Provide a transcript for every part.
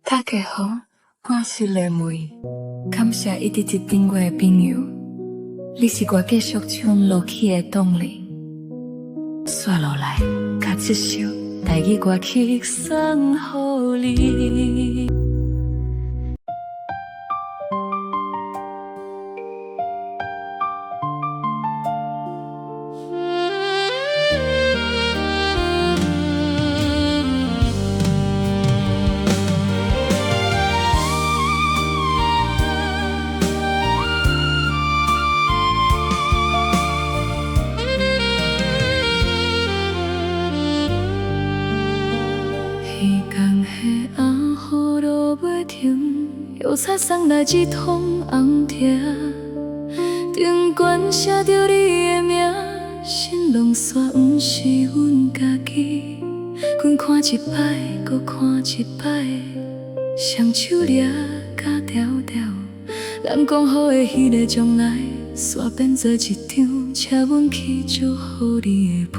大家好，我是丽梅，感谢一直接订我的朋友，你是我继续唱落去的动力。接落来，甲这首台语歌曲送予你。邮差送来一通红帖，顶悬写着你的名，心拢煞不是阮家己。阮看一摆，搁看一摆，双手抓甲条条。咱讲好的迄个将来，煞变做一张请阮去祝福你的批。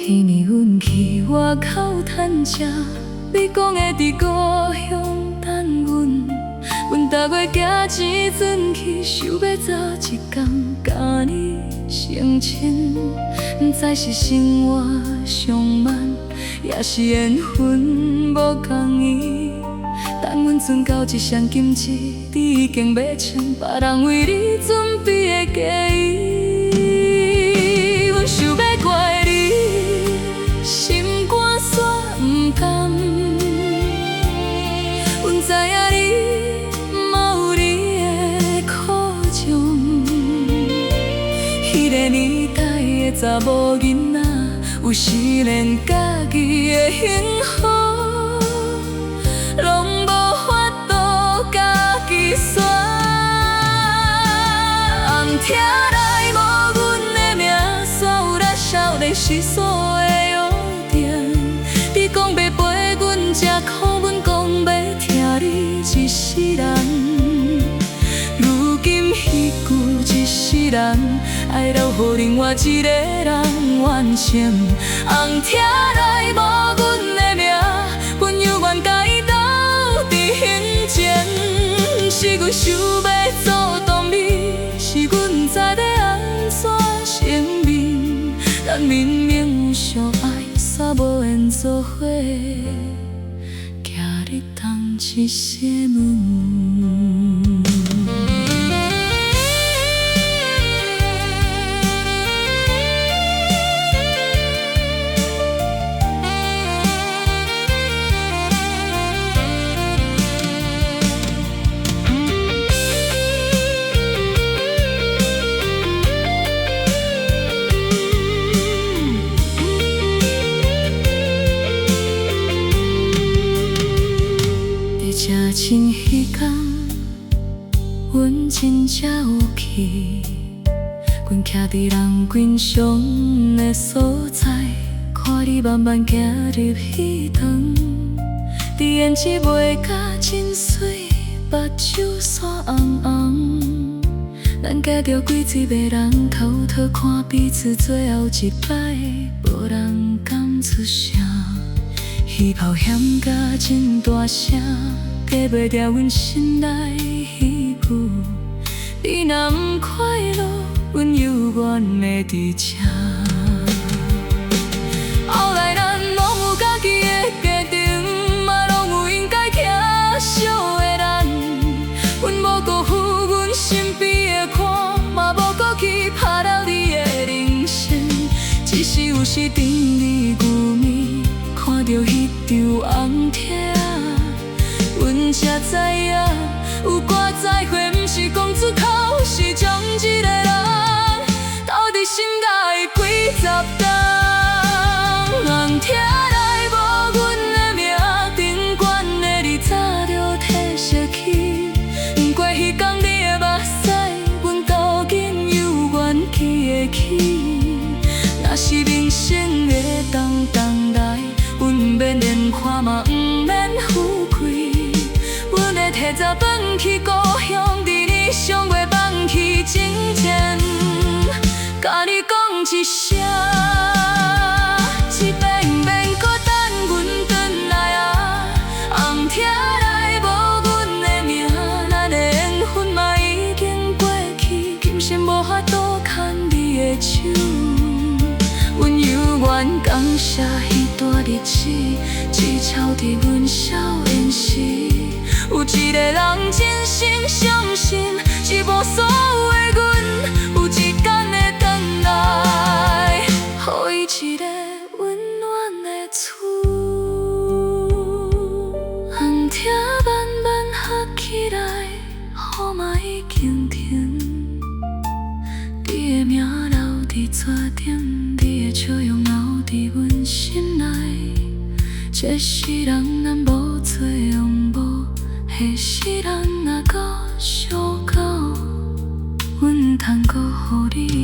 迄年阮去外口趁食，你讲的伫故乡等阮。阮逐月寄钱转去，想要早一天甲你成亲。不知是生活上慢，也是缘分无共意。等阮存到一箱金子，你已经要穿别人为你准备的嫁衣。阮想要怪你，心肝煞不甘。阮知影你嘛有你的苦衷。迄个年代的查某囡仔，有时连家己的幸福拢无法度家己选。红帖内无阮的名，煞有咱少年时所的约定。你讲要陪阮吃苦，阮讲要疼你一世人。如今迄句一世人，爱留予另外一个人完成。红帖内无阮的名，阮犹原甲伊斗伫胸前。不是阮想要阻挡你，是阮知要安怎成面。咱明明有相爱，煞无缘做伙，今日当一世门。正亲迄天，阮真正有去。阮徛伫人群上的所在，看你慢慢行入戏堂。你胭脂抹甲真水，目睭煞红红。咱隔着几水个人，偷偷看彼此最后一摆，无人敢出声。戏炮险甲真大声，加袂掉阮心内彼句。你若不快乐，阮犹原会伫这。后来咱拢有家己的家庭，嘛拢有应该疼惜的人。阮无辜负阮身边的看，嘛无搁去打扰你的人生。只是有时等你牛面，看着迄张红帖，阮才知影，有歌再会，不是讲出口，是将一个人斗伫心内几十冬。红帖内无阮的名，顶悬的你早就褪色去。不过迄天你的目屎，阮到今犹原记会起。若是人生的重重来，阮不免莲花嘛，不免富贵。阮会提早返去故乡。手，阮犹原感谢迄段日子，只抄伫阮少年时，有一个人真心相信，是无所有的阮，有一天会转来，予伊一个温暖的厝。红听慢慢合起来，雨嘛已经停。你的名留伫纸顶，你的笑容留伫阮心内。这世人咱无做用无，下世人若搁相交，阮通搁予你。